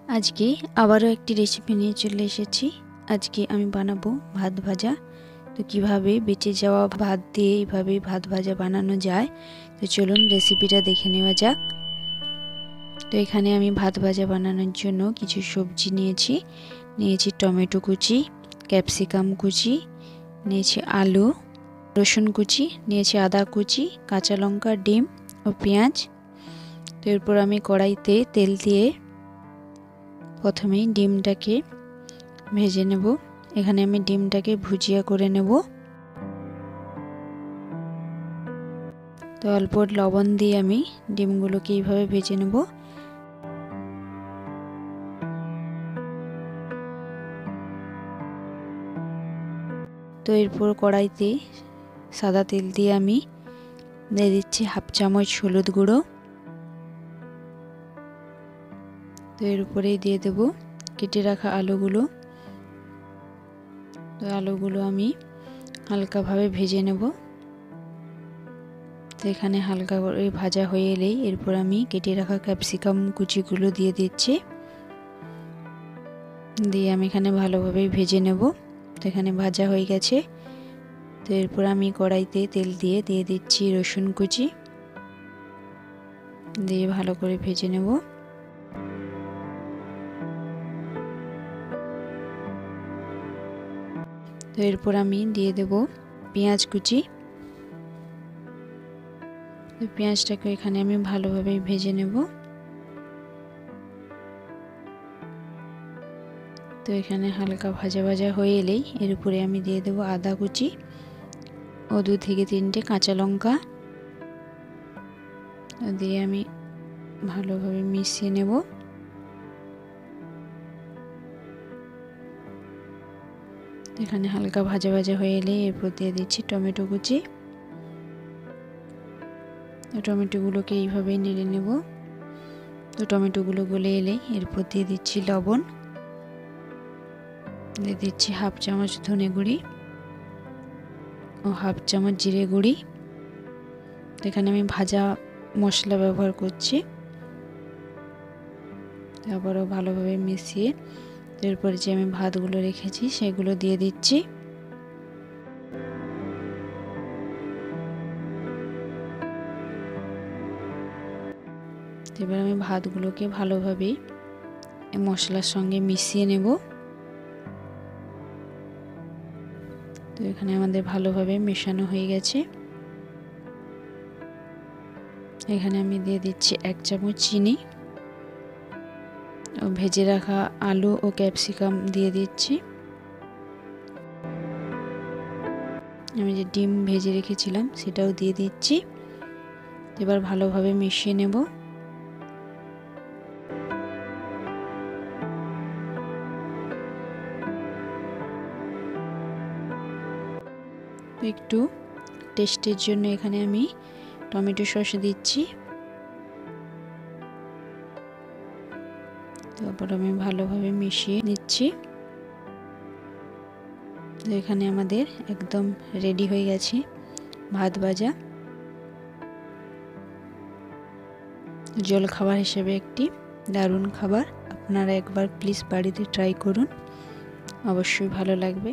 আজকে আবারও একটি রেসিপি নিয়ে চলে এসেছি। আজকে আমি বানাবো ভাত ভাজা। তো কিভাবে বেঁচে যাওয়া ভাত দিয়ে এইভাবে ভাত ভাজা বানানো যায়, তো চলুন রেসিপিটা দেখে নেওয়া যাক। তো এখানে আমি ভাত ভাজা বানানোর জন্য কিছু সবজি নিয়েছি টমেটো কুচি, ক্যাপসিকাম কুচি, নিয়েছি আলু, রসুন কুচি, নিয়েছি আদা কুচি, কাঁচা লঙ্কা, ডিম ও পেঁয়াজ। তো এরপর আমি কড়াইতে তেল দিয়ে প্রথমেই ডিমটাকে ভেজে নেব। এখানে আমি ডিমটাকে ভুজিয়া করে নেব। তো অল্প লবণ দিয়ে আমি ডিমগুলোকে এইভাবে ভেজে নেব। তো এরপর কড়াইতে সাদা তেল দিয়ে আমি দিয়ে দিচ্ছি হাফ চামচ হলুদ গুঁড়ো। তো এর উপরেই দিয়ে দেব কেটে রাখা আলুগুলো। তো আলুগুলো আমি হালকাভাবে ভেজে নেব। তো এখানে হালকা করে ভাজা হয়ে এলেই এরপর আমি কেটে রাখা ক্যাপসিকাম কুচিগুলো দিয়ে দিচ্ছি। দিয়ে আমি এখানে ভালোভাবে ভেজে নেব। তো এখানে ভাজা হয়ে গেছে। তো এরপর আমি কড়াইতে তেল দিয়ে দিচ্ছি রসুন কুচি, দিয়ে ভালো করে ভেজে নেব। তো এরপর আমি দিয়ে দেব পেঁয়াজ কুচি। তো পেঁয়াজটাকে এখানে আমি ভালোভাবে ভেজে নেব। তো এখানে হালকা ভাজা ভাজা হয়ে এলেই এর উপরে আমি দিয়ে দেব আদা কুচি ও 2 থেকে 3টে কাঁচা লঙ্কা। দিয়ে আমি ভালোভাবে মিশিয়ে নেব। এখানে হালকা ভাজা ভাজা হয়ে এলে এরপর দিয়ে দিচ্ছি টমেটো কুচি। টমেটোগুলোকে এইভাবেই নেড়ে নেব। তো টমেটোগুলো গলে এলে এরপর দিয়ে দিচ্ছি লবণ, দিয়ে দিচ্ছি হাফ চামচ ধনে গুঁড়ি ও হাফ চামচ জিরে গুঁড়ি। এখানে আমি ভাজা মশলা ব্যবহার করছি। তারপরও ভালোভাবে মিশিয়ে এরপরে যে আমি ভাতগুলো রেখেছি সেগুলো দিয়ে দিচ্ছি। এবার আমি ভাতগুলোকে ভালোভাবে মশলার সঙ্গে মিশিয়ে নেব। তো এখানে আমাদের ভালোভাবে মেশানো হয়ে গেছে। এখানে আমি দিয়ে দিচ্ছি 1 চামচ চিনি ও ভেজে রাখা আলু ও ক্যাপসিকাম দিয়ে দিচ্ছি। আমি যে ডিম ভেজে রেখেছিলাম সেটাও দিয়ে দিচ্ছি। এবার ভালোভাবে মিশিয়ে নেব। একটু টেস্টের জন্য এখানে আমি টমেটো সস দিচ্ছি। তারপর আমি ভালোভাবে মিশিয়ে নিচ্ছি। তো এখানে আমাদের একদম রেডি হয়ে গেছে ভাত ভাজা। জল খাবার হিসেবে একটি দারুণ খাবার। আপনারা একবার প্লিজ বাড়িতে ট্রাই করুন, অবশ্যই ভালো লাগবে।